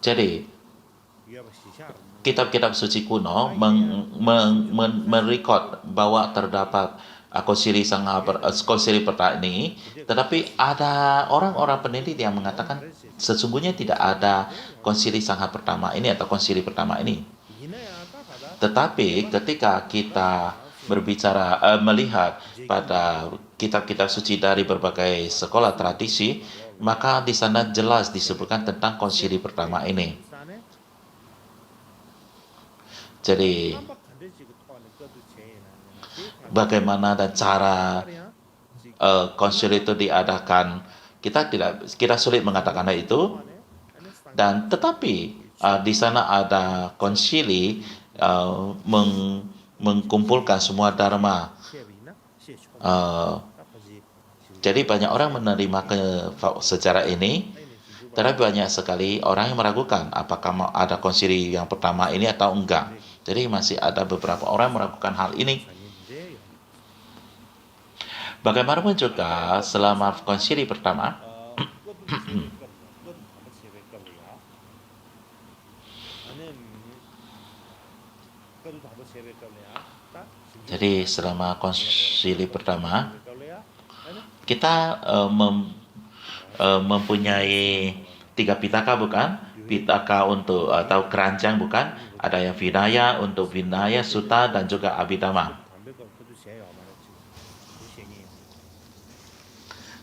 jadi kitab-kitab suci kuno merekod bahwa terdapat konsili pertama ini, tetapi ada orang-orang peneliti yang mengatakan sesungguhnya tidak ada konsili Sangha pertama ini atau konsili pertama ini. Tetapi ketika kita berbicara melihat pada kitab-kitab suci dari berbagai sekolah tradisi, maka di sana jelas disebutkan tentang konsili pertama ini. Jadi bagaimana dan cara konsili itu diadakan, kita sulit mengatakan itu. Dan tetapi di sana ada konsili mengkumpulkan semua dharma. Jadi banyak orang menerima secara ini, tetapi banyak sekali orang yang meragukan apakah ada konsili yang pertama ini atau enggak. Jadi masih ada beberapa orang yang meragukan hal ini. Bagaimanapun juga selama konsili pertama, jadi selama konsili pertama kita mempunyai 3 pitaka, bukan? Pitaka untuk atau keranjang, bukan? Ada yang Vinaya, untuk Vinaya, Sutta, dan juga Abhidhamma.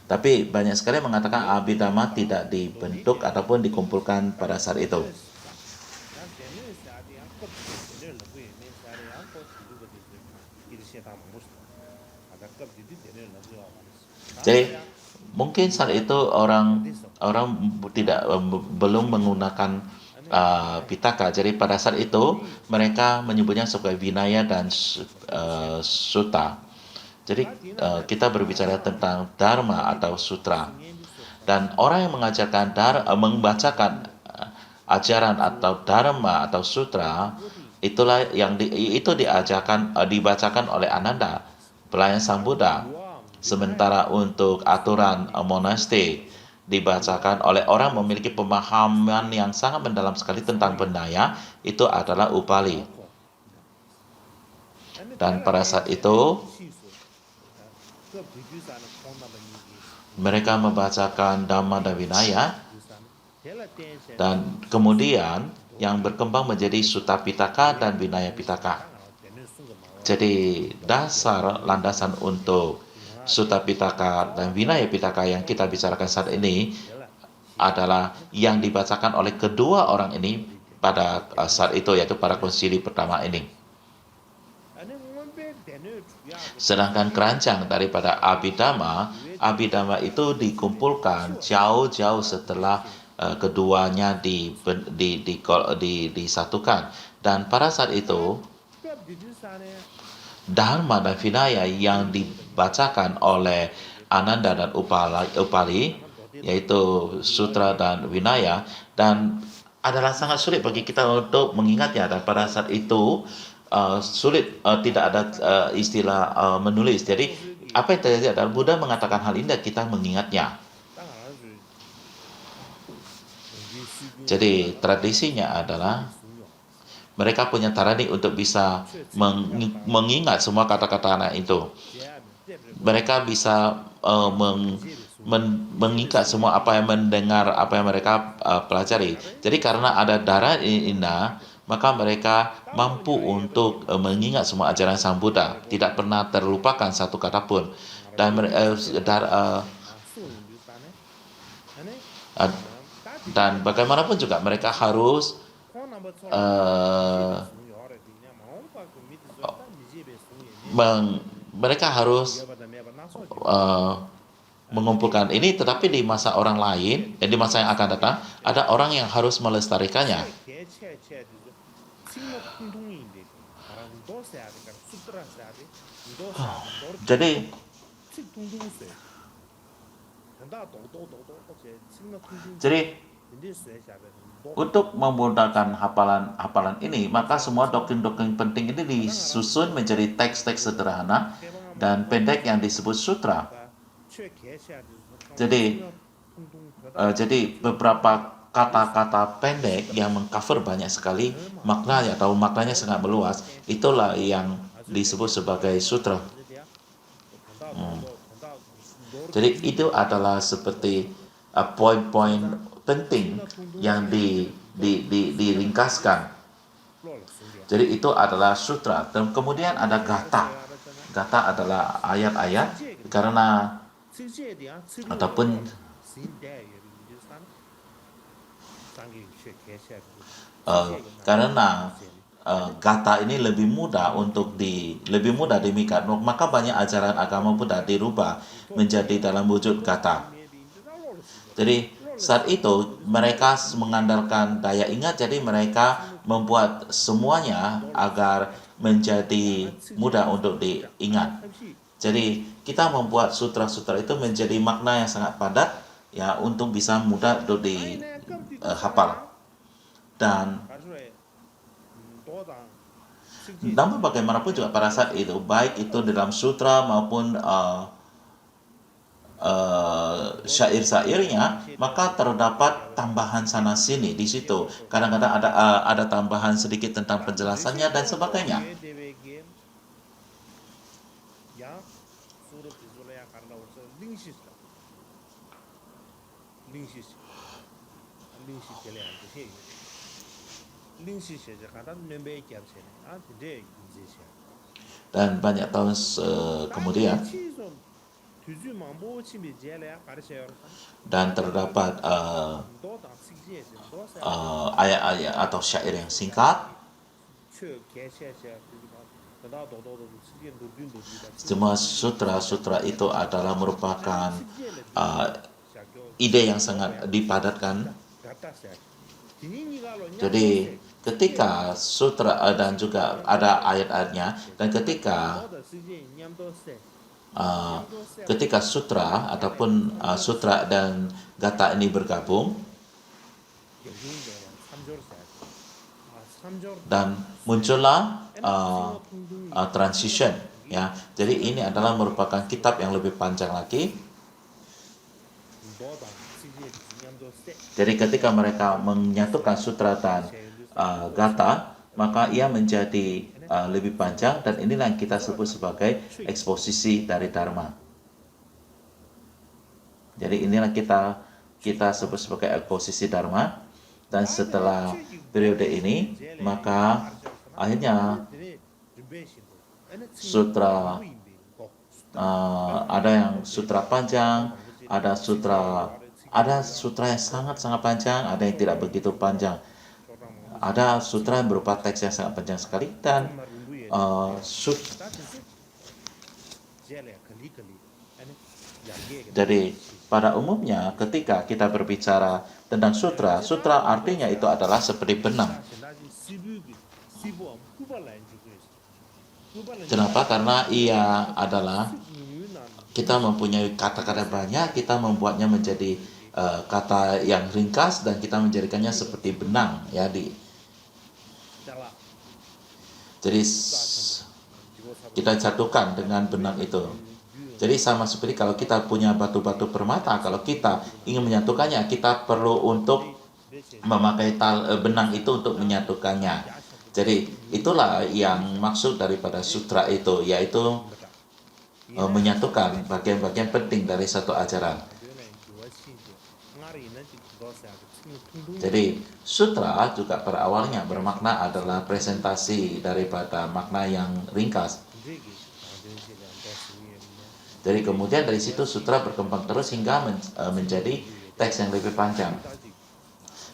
Tapi banyak sekali mengatakan Abhidhamma tidak dibentuk ataupun dikumpulkan pada saat itu. Jadi mungkin saat itu orang belum menggunakan pitaka. Jadi pada saat itu mereka menyebutnya sebagai Vinaya dan Sutta. Jadi kita berbicara tentang Dharma atau Sutra. Dan orang yang membacakan ajaran atau Dharma atau Sutra, itulah yang dibacakan oleh Ananda, pelayan Sang Buddha. Sementara untuk aturan monastik dibacakan oleh orang memiliki pemahaman yang sangat mendalam sekali tentang Vinaya, itu adalah Upali. Dan pada saat itu mereka membacakan Dhamma dan Vinaya, dan kemudian yang berkembang menjadi Sutta Pitaka dan Vinaya Pitaka. Jadi dasar landasan untuk Sutta Pitaka dan Vinaya Pitaka yang kita bicarakan saat ini adalah yang dibacakan oleh kedua orang ini pada saat itu, yaitu pada konsili pertama ini. Sedangkan keranjang daripada Abhidhamma itu dikumpulkan jauh-jauh setelah keduanya disatukan. Dan pada saat itu Dharma dan Vinaya yang dibacakan oleh Ananda dan Upali, yaitu Sutra dan Vinaya, dan adalah sangat sulit bagi kita untuk mengingatnya. Dan pada saat itu sulit, tidak ada istilah menulis. Jadi apa yang terjadi adalah Buddha mengatakan hal ini dan kita mengingatnya. Jadi tradisinya adalah mereka punya tarani untuk bisa mengingat semua kata-kata anak itu. Mereka bisa mengikat semua apa yang mendengar, apa yang mereka pelajari. Jadi karena ada darah indah, maka mereka mampu untuk mengingat semua ajaran Sang Buddha, tidak pernah terlupakan satu kata pun. Dan uh, dan bagaimanapun juga mereka harus uh, mereka harus uh, mengumpulkan ini, tetapi di masa orang lain, di masa yang akan datang, ada orang yang harus melestarikannya. Jadi, jadi untuk memudahkan hafalan ini, maka semua doktrin-doktrin penting ini disusun menjadi teks-teks sederhana dan pendek yang disebut sutra. Jadi beberapa kata-kata pendek yang mengcover banyak sekali maknanya atau maknanya sangat meluas, itulah yang disebut sebagai sutra. Jadi itu adalah seperti poin-poin penting yang diringkaskan. Jadi itu adalah sutra. Dan kemudian ada gatha. Gatha adalah ayat-ayat karena ataupun karena gatha ini lebih mudah dimikat, maka banyak ajaran agama Buddha dirubah menjadi dalam wujud gatha. Jadi saat itu mereka mengandalkan daya ingat, jadi mereka membuat semuanya agar menjadi mudah untuk diingat. Jadi kita membuat sutra-sutra itu menjadi makna yang sangat padat ya, untuk bisa mudah untuk dihafal. Dan namun bagaimanapun juga pada saat itu, baik itu dalam sutra maupun syair-syairnya, maka terdapat tambahan sana sini di situ. Kadang-kadang ada tambahan sedikit tentang penjelasannya dan sebagainya. Dan banyak tahun kemudian, dan terdapat ayat-ayat atau syair yang singkat. Semua sutra-sutra itu adalah merupakan ide yang sangat dipadatkan. Jadi ketika sutra dan juga ada ayat-ayatnya, dan ketika sutra ataupun sutra dan gatha ini bergabung dan muncullah transition ya. Jadi ini adalah merupakan kitab yang lebih panjang lagi. Jadi ketika mereka menyatukan sutra dan gatha, maka ia menjadi lebih panjang, dan inilah yang kita sebut sebagai eksposisi dari Dharma. Jadi inilah kita sebut sebagai eksposisi Dharma. Dan setelah periode ini, maka akhirnya sutra ada yang sutra panjang, ada sutra yang sangat-sangat panjang, ada yang tidak begitu panjang. Ada sutra yang berupa teks yang sangat panjang sekali, dan jadi pada umumnya ketika kita berbicara tentang sutra, sutra artinya itu adalah seperti benang. Kenapa? Karena ia adalah, kita mempunyai kata-kata banyak, kita membuatnya menjadi kata yang ringkas, dan kita menjadikannya seperti benang ya jadi kita jatuhkan dengan benang itu. Jadi sama seperti kalau kita punya batu-batu permata, kalau kita ingin menyatukannya, kita perlu untuk memakai benang itu untuk menyatukannya. Jadi itulah yang maksud daripada sutra itu, yaitu menyatukan bagian-bagian penting dari satu ajaran. Jadi sutra juga pada awalnya bermakna adalah presentasi daripada makna yang ringkas. Jadi kemudian dari situ sutra berkembang terus hingga menjadi teks yang lebih panjang,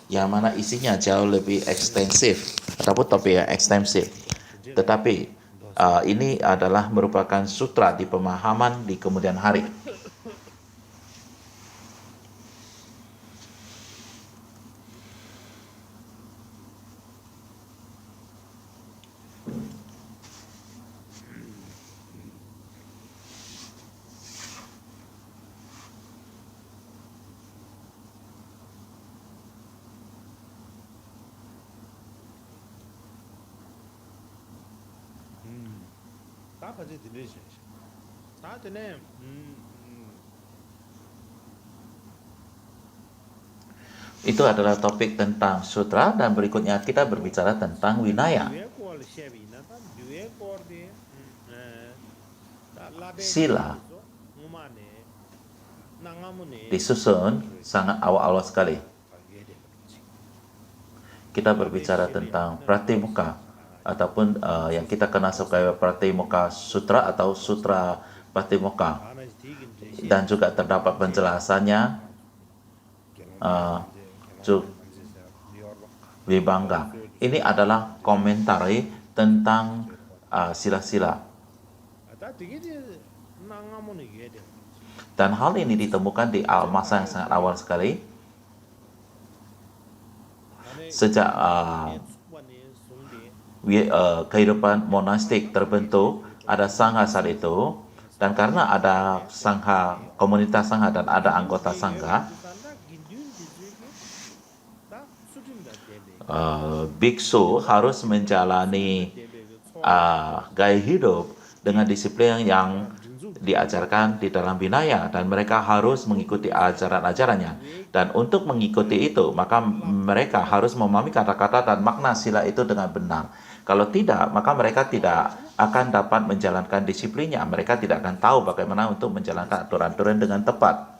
yang mana isinya jauh lebih ekstensif ataupun topik yang ekstensif. Tetapi ini adalah merupakan sutra di pemahaman di kemudian hari. Itu adalah topik tentang sutra, dan berikutnya kita berbicara tentang winaya. Sila disusun sangat awal-awal sekali. Kita berbicara tentang Pratimokkha ataupun yang kita kenal sebagai Pratimokkha Sutra atau Sutra Pratimokkha, dan juga terdapat penjelasannya Vibhanga. Ini adalah komentari tentang sila-sila. Dan hal ini ditemukan di masa yang sangat awal sekali. Sejak kehidupan monastik terbentuk, ada sangha saat itu, dan karena ada sangha, komunitas sangha dan ada anggota sangha, biksu harus menjalani gaya hidup dengan disiplin yang diajarkan di dalam Vinaya, dan mereka harus mengikuti ajaran-ajarannya. Dan untuk mengikuti itu, maka mereka harus memahami kata-kata dan makna sila itu dengan benar. Kalau tidak, maka mereka tidak akan dapat menjalankan disiplinnya. Mereka tidak akan tahu bagaimana untuk menjalankan aturan-aturan dengan tepat.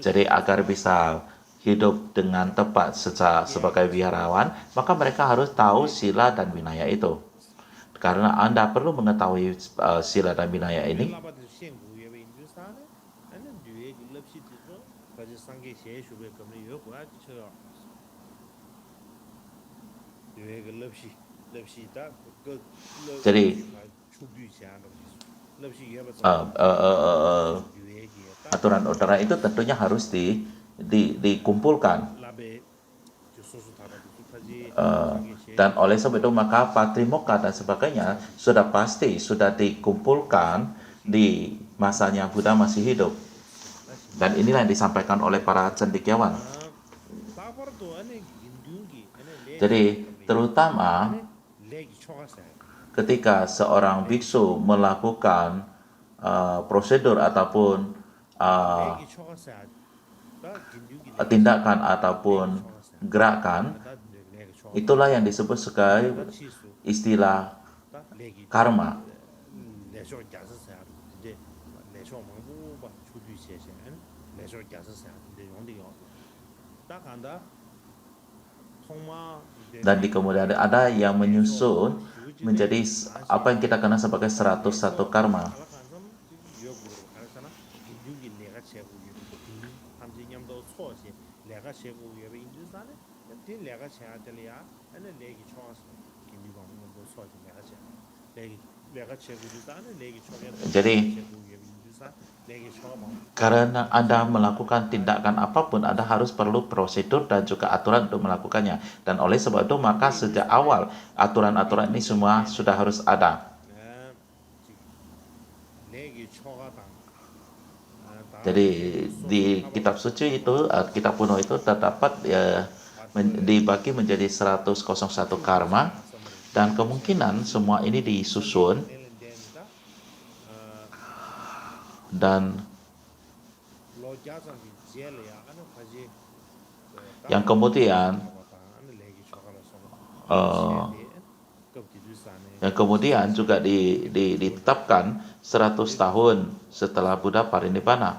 Jadi agar bisa hidup dengan tepat sebagai wiharawan, maka mereka harus tahu sila dan winaya itu. Karena Anda perlu mengetahui sila dan winaya ini, jadi aturan-aturan itu tentunya harus dikumpulkan. Dan oleh sebab itu maka Patimokkha dan sebagainya sudah pasti sudah dikumpulkan di masanya Buddha masih hidup. Dan inilah yang disampaikan oleh para cendekiawan. Jadi terutama ketika seorang biksu melakukan prosedur ataupun tindakan ataupun gerakan, itulah yang disebut sebagai istilah karma. Dan di kemudian ada yang menyusun menjadi apa yang kita kenal sebagai 101 karma. Jadi karena Anda melakukan tindakan apapun, Anda harus perlu prosedur dan juga aturan untuk melakukannya. Dan oleh sebab itu maka sejak awal aturan-aturan ini semua sudah harus ada. Jadi di kitab suci itu, kitab kuno itu terdapat dibagi menjadi 101 karma, dan kemungkinan semua ini disusun dan yang kemudian Dan kemudian juga ditetapkan 100 tahun setelah Buddha parinibbana.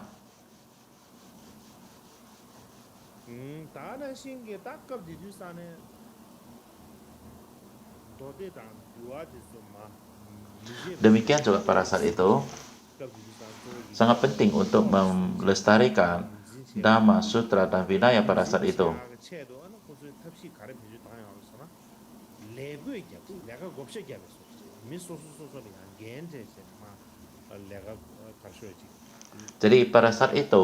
Demikian juga pada saat itu sangat penting untuk melestarikan Dhamma, Sutra, dan Vinaya pada saat itu. Jadi pada saat itu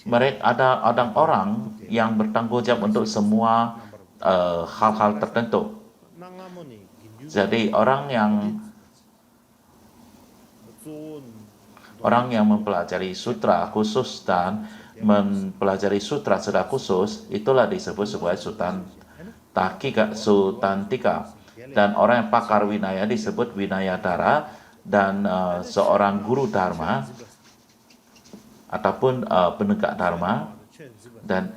mereka ada orang yang bertanggung jawab untuk semua hal-hal tertentu. Jadi orang yang mempelajari sutra khusus dan mempelajari sutra secara khusus itulah disebut sebagai sutantika, dan orang yang pakar winaya disebut winayadara, dan seorang guru dharma ataupun penegak dharma, dan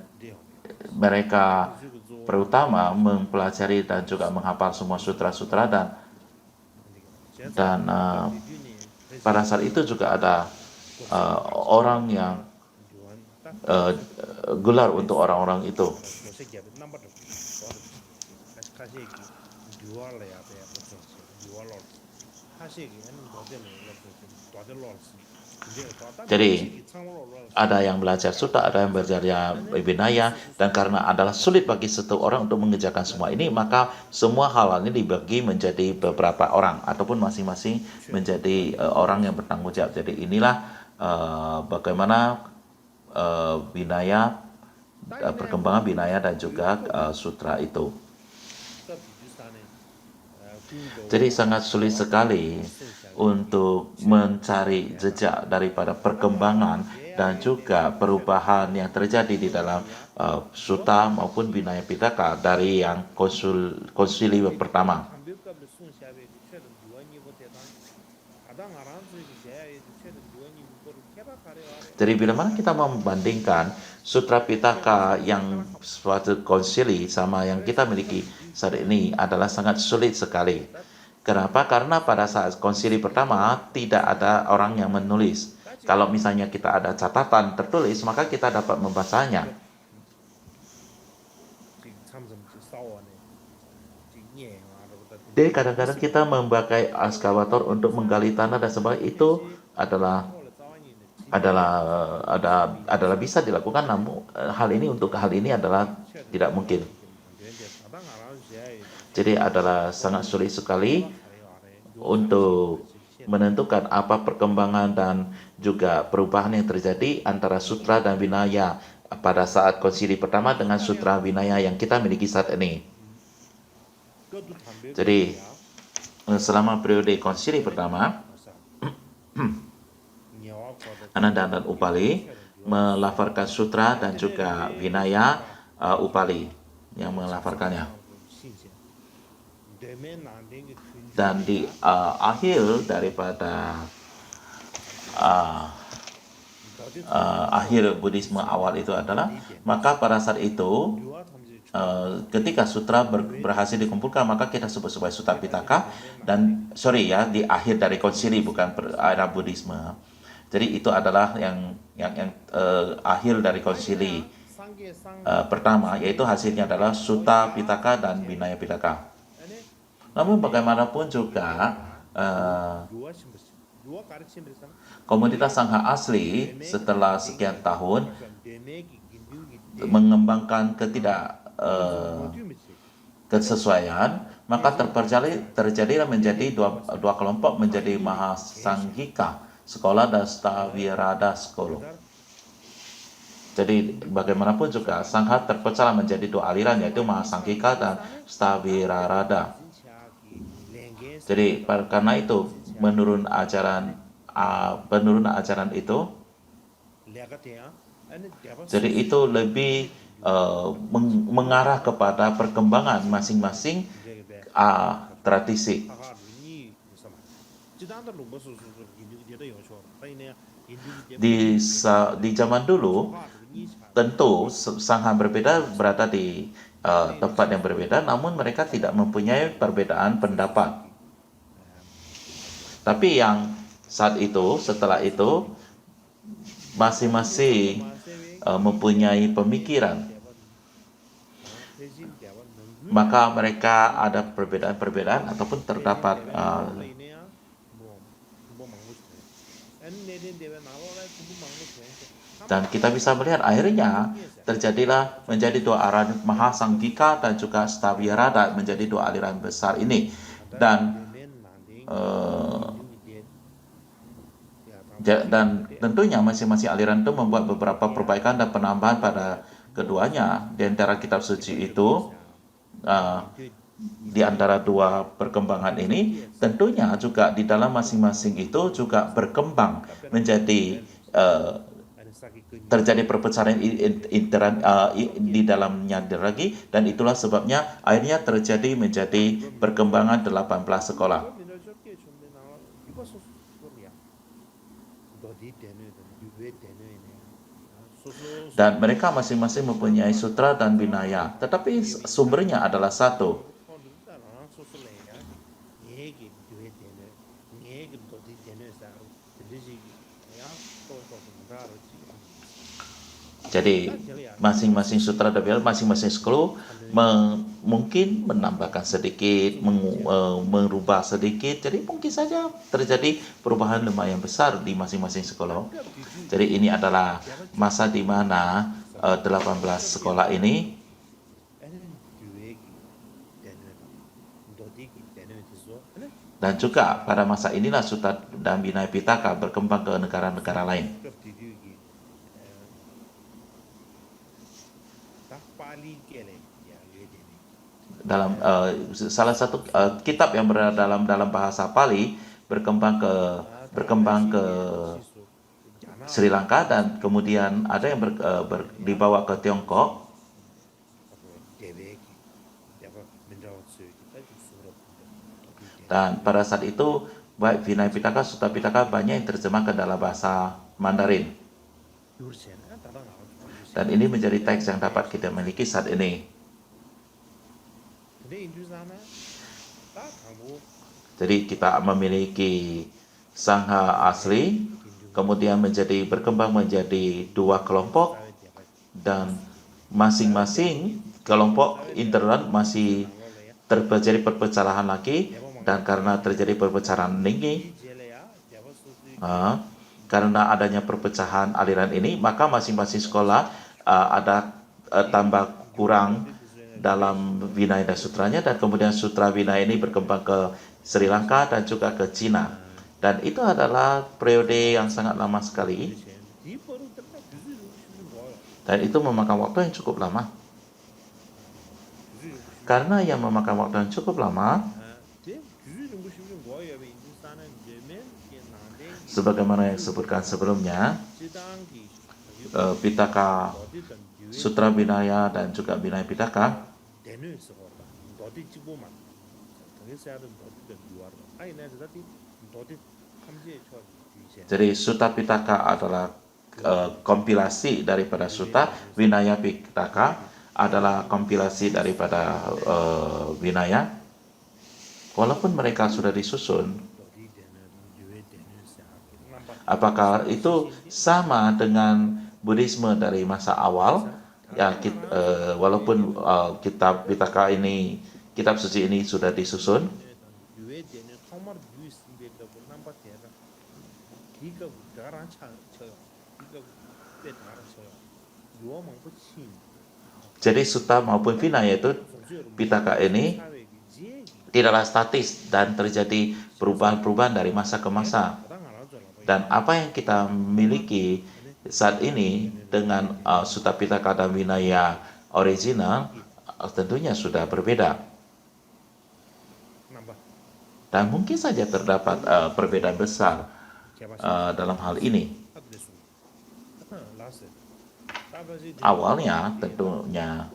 mereka terutama mempelajari dan juga menghafal semua sutra-sutra, dan pada saat itu juga ada orang yang gelar untuk orang-orang itu. Jadi ada yang belajar sutra, ada yang belajar vinaya, dan karena adalah sulit bagi satu orang untuk mengerjakan semua ini, maka semua hal ini dibagi menjadi beberapa orang ataupun masing-masing menjadi orang yang bertanggung jawab. Jadi inilah bagaimana vinaya, perkembangan vinaya dan juga sutra itu. Jadi sangat sulit sekali untuk mencari jejak daripada perkembangan dan juga perubahan yang terjadi di dalam Sutta maupun Vinaya Pitaka dari yang konsili pertama. Jadi bila mana kita membandingkan Sutra Pitaka yang suatu konsili sama yang kita miliki saat ini adalah sangat sulit sekali. Kenapa? Karena pada saat konsili pertama tidak ada orang yang menulis. Kalau misalnya kita ada catatan tertulis, maka kita dapat membacanya. Jadi kadang-kadang kita memakai ekskavator untuk menggali tanah dan sebagainya, itu adalah bisa dilakukan, namun hal ini adalah tidak mungkin. Jadi adalah sangat sulit sekali untuk menentukan apa perkembangan dan juga perubahan yang terjadi antara sutra dan vinaya pada saat konsili pertama dengan sutra vinaya yang kita miliki saat ini. Jadi selama periode konsili pertama, Ananda dan Upali melafalkan sutra dan juga vinaya, Upali yang melafalkannya. Dan di akhir daripada akhir Buddhisme awal itu adalah, maka pada saat itu ketika sutra berhasil dikumpulkan, maka kita sebut sebagai Sutta Pitaka, dan di akhir dari konsili, bukan era Buddhisme. Jadi itu adalah yang akhir dari konsili pertama, yaitu hasilnya adalah Sutta Pitaka dan Vinaya Pitaka. Namun bagaimanapun juga komunitas Sangha asli setelah sekian tahun mengembangkan kesesuaian, maka terjadilah menjadi dua kelompok menjadi Mahasanghika, sekolah dan Stavirada sekolah. Jadi bagaimanapun juga Sangha terpecah menjadi dua aliran, yaitu Mahasanghika dan Stavirada. Jadi karena itu menurun ajaran itu, jadi itu lebih mengarah kepada perkembangan masing-masing tradisi. Di zaman dulu tentu Sangha berbeda berada di tempat yang berbeda, namun mereka tidak mempunyai perbedaan pendapat. Tapi yang saat itu, setelah itu, masing-masing mempunyai pemikiran. Maka mereka ada perbedaan-perbedaan ataupun terdapat dan kita bisa melihat akhirnya terjadilah menjadi dua aliran Mahasanggika dan juga Stavira menjadi dua aliran besar ini. Dan dan tentunya masing-masing aliran itu membuat beberapa perbaikan dan penambahan pada keduanya. Di antara kitab suci itu, di antara dua perkembangan ini, tentunya juga di dalam masing-masing itu juga berkembang menjadi terjadi perpecahan intern di dalamnya lagi, dan itulah sebabnya akhirnya terjadi menjadi perkembangan 18 sekolah. Dan mereka masing-masing mempunyai sutra dan vinaya, tetapi sumbernya adalah satu. Jadi masing-masing sutra dan vinaya, masing-masing sekolah mungkin menambahkan sedikit, merubah sedikit. Jadi mungkin saja terjadi perubahan lumayan besar di masing-masing sekolah. Jadi ini adalah masa di mana 18 sekolah ini dan juga pada masa inilah Sutta dan Vinaya Pitaka berkembang ke negara-negara lain. Dalam salah satu kitab yang berada dalam bahasa Pali berkembang ke Sri Lanka, dan kemudian ada yang dibawa ke Tiongkok. Dan pada saat itu baik Vinaya Pitaka, Sutta Pitaka banyak yang terjemahkan dalam bahasa Mandarin. Dan ini menjadi teks yang dapat kita miliki saat ini. Jadi kita memiliki Sangha asli, kemudian berkembang menjadi dua kelompok, dan masing-masing kelompok internal masih terjadi perpecahan lagi. Dan karena terjadi perpecahan ini, karena adanya perpecahan aliran ini, maka masing-masing sekolah ada tambah kurang dalam Vinaya dan Sutranya, dan kemudian Sutra Vinaya ini berkembang ke Sri Lanka dan juga ke Cina. Dan itu adalah periode yang sangat lama sekali, dan itu memakan waktu yang cukup lama. Karena yang memakan waktu yang cukup lama, sebagaimana yang disebutkan sebelumnya, Pitaka, Sutra Vinaya dan juga Vinaya Pitaka, jadi Sutta Pitaka adalah kompilasi daripada Sutta, Vinaya Pitaka adalah kompilasi daripada Vinaya. Walaupun mereka sudah disusun, apakah itu sama dengan Buddhisme dari masa awal? Ya, walaupun kitab Pitaka ini, kitab suci ini sudah disusun, jadi Sutta maupun Vinaya itu Pitaka ini tidaklah statis dan terjadi perubahan-perubahan dari masa ke masa. Dan apa yang kita miliki saat ini dengan Sutta Pitaka dan Vinaya original tentunya sudah berbeda. Dan mungkin saja terdapat perbedaan besar dalam hal ini. Awalnya tentunya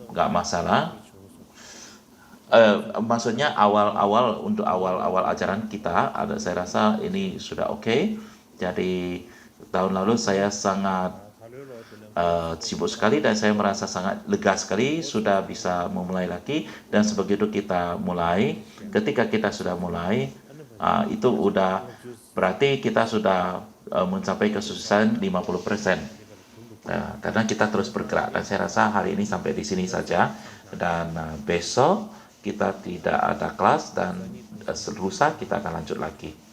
nggak masalah. Maksudnya awal-awal untuk awal-awal ajaran kita, saya rasa ini sudah oke. Jadi tahun lalu saya sangat sibuk sekali dan saya merasa sangat lega sekali sudah bisa memulai lagi. Dan sebegitu kita mulai, ketika kita sudah mulai, itu udah berarti kita sudah mencapai kesuksesan 50%. Karena kita terus bergerak dan saya rasa hari ini sampai di sini saja dan besok kita tidak ada kelas dan lusa kita akan lanjut lagi.